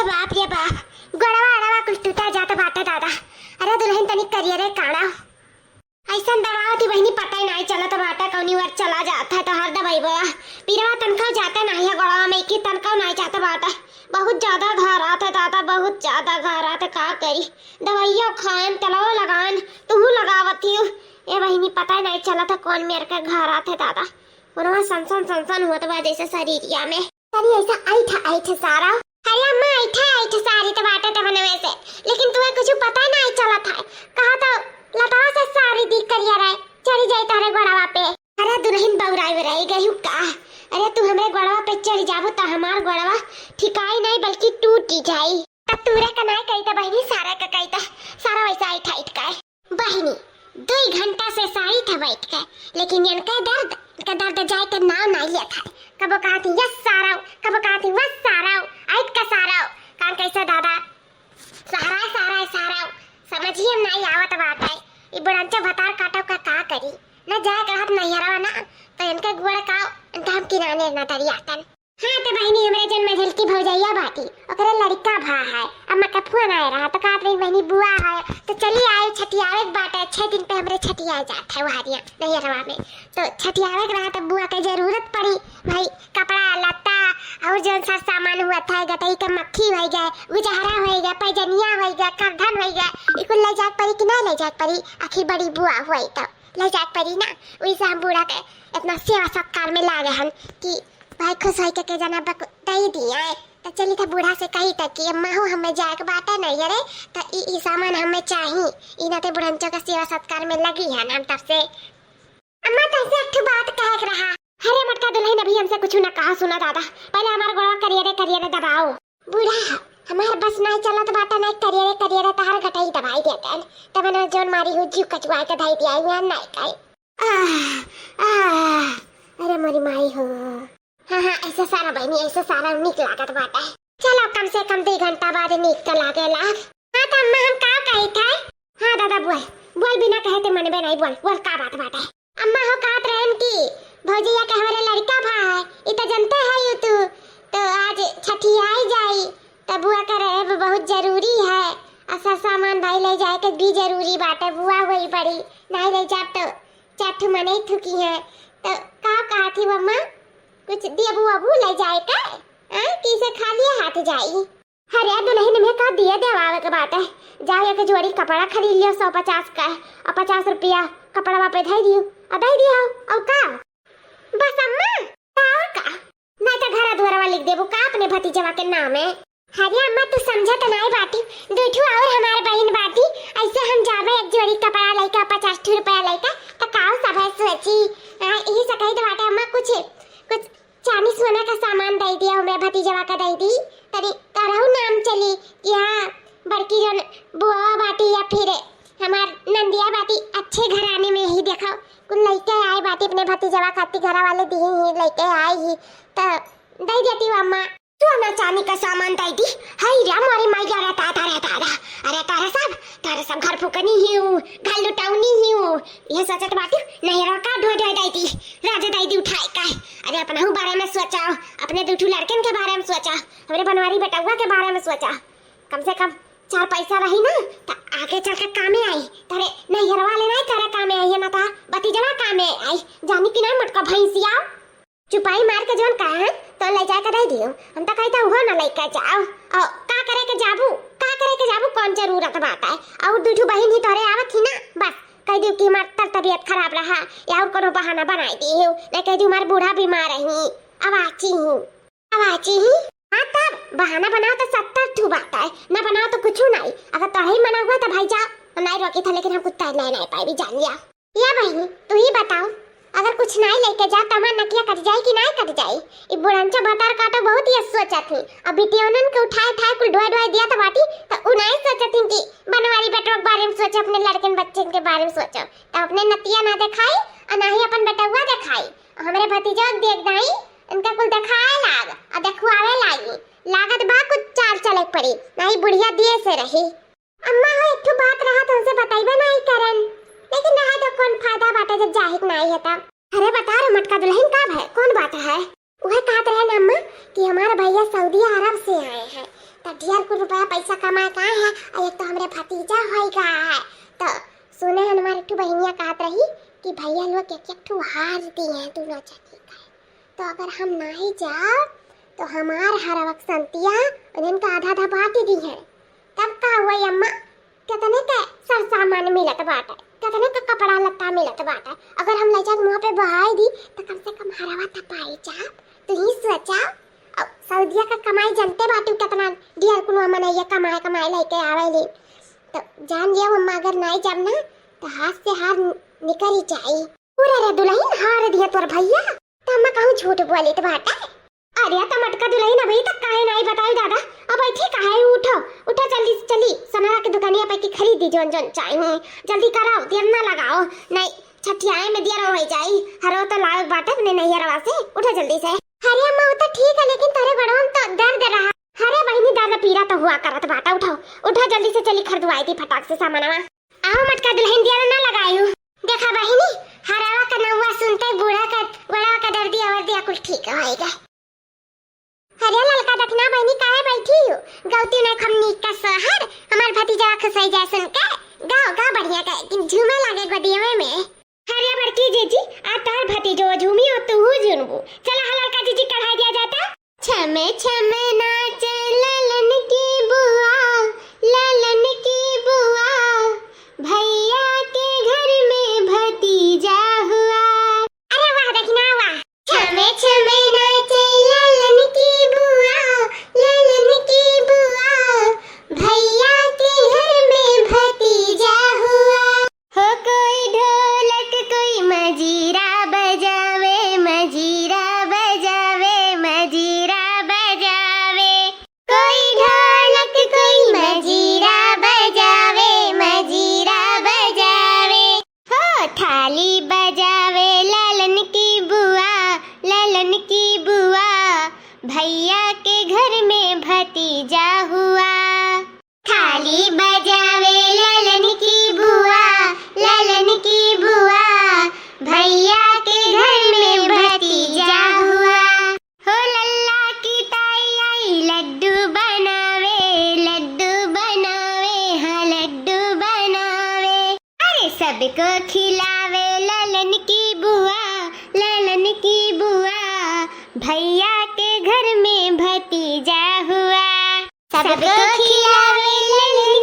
बाप रे बाप, गड़वा अड़वा कुछ टूटा जाता बाटा दादा। अरे दुल्हन तनिक करियर है काड़ा ऐसा दबाव थी बहनी, पता ही नहीं चला तो बाटा कौनी वर चला जाता है तो हर दवाई बोला पीरा तनखा जाता नहीं है गड़वा में की तनखा नहीं जाता बाटा। बहुत ज्यादा घर आता दादा, बहुत ज्यादा घर आता, का करी दवाइयों खान तलाव लगान तू लगावती हूँ ये बहनी, पता ही नहीं चला था कौन मेरे का घर आते दादा। उन्होंने सनसन हुआ तो जैसे शरीरिया में अरे ऐसा आई था सारा। अरे अम्मा आई था सारी तो बाटा तो बने वैसे, लेकिन तुम्हें कुछ पता नहीं चला था कहा तो लतावा से सारी दिख करिया रहे चढ़ी जाए तारे गड़वा पे। अरे दुल्हन बउराई गई का, अरे तू हमारे गड़वा पे चढ़ जाबो तो हमार गड़वा ठिकाई नहीं बल्कि टूट जाई। तब तूरे का नहीं कही था बहनी, सारा का कही था सारा वैसा आई था बहनी 2 घंटा से सारी था बैठ के, लेकिन इनका दर्द जाए का नाम नहीं लिया था। कबो कहा थी यस साराव, कबो कहा थी वस साराव, आइट का साराव, कान कैसा दादा साराव समझिए नहीं आवत बात है। ये बुढ़ांचा भतार काटो का करी न जाए कहत नहीं हरावा ना तो इनके गुड़ का दाम किराने ना तरी आतन। हाँ तो बहनी हमरे जन्म झलकी भौजैया बाटी ओकरे लड़का भा है, अम्मा का फोन आए रहा तो कहत रही बहनी बुआ है तो चलिए आए छठियावे बाटे 6 दिन पे हमरे छठिया जाता है वहारिया नहीं हरवा में, तो छठियावे रहा तो बुआ के जरूरत पड़ी भाई कपड़ा लत्ता और जो सा सामान हुआ था गटई का मक्खी हो गए, गुजहरा हो गया, पैजनिया हो गया, करधन हो गया, इको ले जाक पड़ी कि ना ले जाक पड़ी, आखिर बड़ी बुआ हुई तो ले जाक पड़ी ना। वैसे हम बूढ़ा के इतना सेवा सत्कार में ला गए कि भाई खुश हो के जना दई दिया तो चली था बूढ़ा से कही तक कि अम्मा हो हमें जाए बाटा नहीं अरे तो ई सामान हमें चाहिए इना ते बुढ़ंचों का सेवा सत्कार में लगी है ना तब से। अम्मा कैसे एक बात कह रहा, अरे मटका दुल्हन अभी हमसे कुछ ना कहा सुना दादा, पहले हमारा गोड़ा करियर दबाओ। बूढ़ा हमारे बस नहीं चला तो बाटा नहीं करियर तार घटाई दवाई देते हैं तब ना जोन मारी हो जीव कचवा के धाई दिया हुआ नहीं काई। अरे मेरी माई हो। हाँ ऐसे सारा बहनी ऐसे सारा निक लागत बाटा है। चलो कम से कम 2 घंटा बाद निक तो लागे लाग। हाँ तो अम्मा हम का कही थे? हाँ दादा बोल बिना कहे ते मन में नहीं बोल का बात बाटा है। अम्मा हो कहत रहन की भौजिया के हमारे लड़का भा है ये तो जानते है यू तू तो आज छठियाई जाई तो बुआ का रहे बहुत जरूरी है, ऐसा सामान भाई ले जाए के भी जरूरी बात है, बुआ वही पड़ी नहीं ले जा तो चाटू मने थुकी है तो का कहा थी मम्मा कुछ दिया बुआ ले जाए का किसे खाली हाथ जाई। अरे दुल्हन में का दिया देवावे के बात है, जाओ एक जोड़ी कपड़ा खरीद लियो 150 का और 50 रुपया कपड़ा वापे धई दियो और दई दियो और का बस अम्मा और का नहीं तो घर द्वारा लिख देबो का अपने भतीजवा के नाम है। अरे अम्मा तू समझत नहीं बाटी दूठू और हमारे बहन बाटी ऐसे हम जावे एक जोड़ी कपड़ा लेके 50 रुपया लेके तो काऊ सब है सोची यही सकई दे बाटे अम्मा कुछ चांदी सोना का सामान दे दिया मेरे भतीजवा का दे दी तरी करहु नाम चली कि हाँ बड़की जन बुआ बाटी या फिर हमार नंदिया बाटी अच्छे घराने में ही देखो कुल लेके आए बाटी अपने भतीजवा खाती घरा वाले दिए ही लेके आई ही तो दे देती हूँ अम्मा। सोना चांदी का सामान दे दी हाय रे हमारी माई जा रहता अरे तारा सब घर फुकनी ही हूँ घर लुटाऊनी ही हूँ यह सचत बाटी नहीं रखा ढोई दे दी राजा दे दी उठाए का। अरे अपना हूँ बारे में सोचा अपने दूठू लड़कन के बारे में सोचा हमारे बनवारी बेटुआ के बारे में सोचा कम से कम 4 पैसा रही ना तो आगे चल के कामे आई तारे नहीं हरवा लेना तारा कामे आई ना था भतीजवा कामे आई जानी कि ना मटका भैंसिया चुपाई मार के जोन कहा तो ले जा के दे दियो हम तो कहता हुआ ना लेके जाओ और का करे के जाबू कौन जरूरत बात है और दूठू बहन ही तोरे आवत ही ना बस कह दियो कि हमार तबीयत खराब रहा या और कोनो बहाना बनाई दी हो नहीं कह दियो हमार बूढ़ा बीमार रही अवाची हूँ हाँ तब बहाना बनाओ तो 70 ठू बात है ना बनाओ तो कुछ नहीं अगर तो ही मना हुआ तो भाई जाओ नहीं रोकी था लेकिन हम कुछ तय नहीं पाए भी जान लिया या बहनी तू ही बताओ अगर कुछ नहीं लेके जा तो हमार नकिया कट जाए कि नहीं कट जाए। ये बुढ़ांचा भतार काटो बहुत ही सोचा थी अभी टियोनन के उठाए कुल ढोए दिया था बाटी तो उन्हें सोचा थी कि बनवारी बेटों के बारे में सोचो अपने लड़कन बच्चे के बारे में सोचो तो अपने नतिया ना दिखाई और ना ही अपन बेटुआ दिखाई हमारे भतीजा देख दाई इनका कुल दिखाए लाग और देखवावे लागी लागत बा कुछ चाल चले पड़ी नहीं बुढ़िया दिए से रही। अम्मा हो एक बात रहा तो उनसे बताइबे नहीं करन लेकिन रहा तो कौन फायदा बाटे जब जाहिर नहीं है तब। अरे बता रे मटका दुल्हन कब है कौन बात है? वह कहते रहे ना अम्मा कि हमारे भैया सऊदी अरब से आए हैं तो ढेर को रुपया पैसा कमाए का है, और एक तो हमरे भतीजा होएगा है। तो सुने हमारे टू बहनिया कहत रही कि भैया लोग एक ठू हार दी हैं दोनों जने का। तो अगर हम नहीं जाओ तो हमार हर वक्त संतिया उन्हें का आधा आधा बांट दी है। तब का हुआ अम्मा कितने के सर सामान मिलत बाटे, कितने का कपड़ा लत्ता मिलत बाटे। अगर हम ले जा वहाँ पे बहाई दी तो कम से कम हरवा तो पाई जा। तो ही सोचा अब सऊदिया का कमाई जानते बाटू कितना डियर कुनो मने ये कमाई लेके आवे ली। तो जान लिया अम्मा अगर नहीं जब ना तो हाथ से हाथ निकल ही जाए। पूरा रे दुल्हन हार दिया तोर भैया। तो अम्मा कहूँ झूठ बोले तो बाटा। अरे तो मटका दुल्हन अभी तक काहे नहीं बताई दादा। अब ऐठी काहे उठो उठो जल्दी चली सोनारा की दुकानिया पे की खरीदी जोन जोन चाहिए। जल्दी कराओ देर ना लगाओ नहीं छठियाए में देर हो जाई। हरो तो लायक बाटे ने नहीं हरवा से उठो जल्दी से। अरे अम्मा वो तो ठीक है लेकिन तेरे बड़ों तो दर्द रहा। अरे बहनी दर्द पीरा तो हुआ करत बाटा। उठो उठो जल्दी से चली खरीदवाई थी फटाक से सामानवा। आओ मटका दुल्हन दिया ना लगायू। देखा बहनी हरावा का नौवा सुनते बड़ा का दर्दी और दिया कुछ ठीक होएगा। अरे ललका दखना बहनी काहे बैठी हो? गौती ने खमनी का शहर हमार भतीजा खुसाई जाए सुन के गाओ बढ़िया का झूमे लागे गदिये में। अरे बड़की जीजी आ तार भतीजो झूमी हो तू झुनबू। चला ललका जीजी कढ़ाई दिया जाता। छमे छमे नाचे ललन की बुआ भैया के घर में भतीजा हुआ। अरे वाह दखना वाह। छमे छमे नाचे ललन की बुआ भैया के घर में भतीजा हुआ। हो कोई ढोलक कोई मजीरा बजावे मजीरा बजावे मजीरा बजावे। कोई ढोलक कोई मजीरा बजावे मजीरा बजावे। हो थाली बजावे ललन की बुआ भैया के घर में भतीजा हुआ। थाली बजावे ललन की बुआ भैया के घर में भतीजा हुआ। हो लल्ला की ताई आई लड्डू बनावे हाँ लड्डू बनावे। अरे सबको खिलावे ललन की बुआ भैया के घर में भतीजा हुआ। सबको खिलावे ललन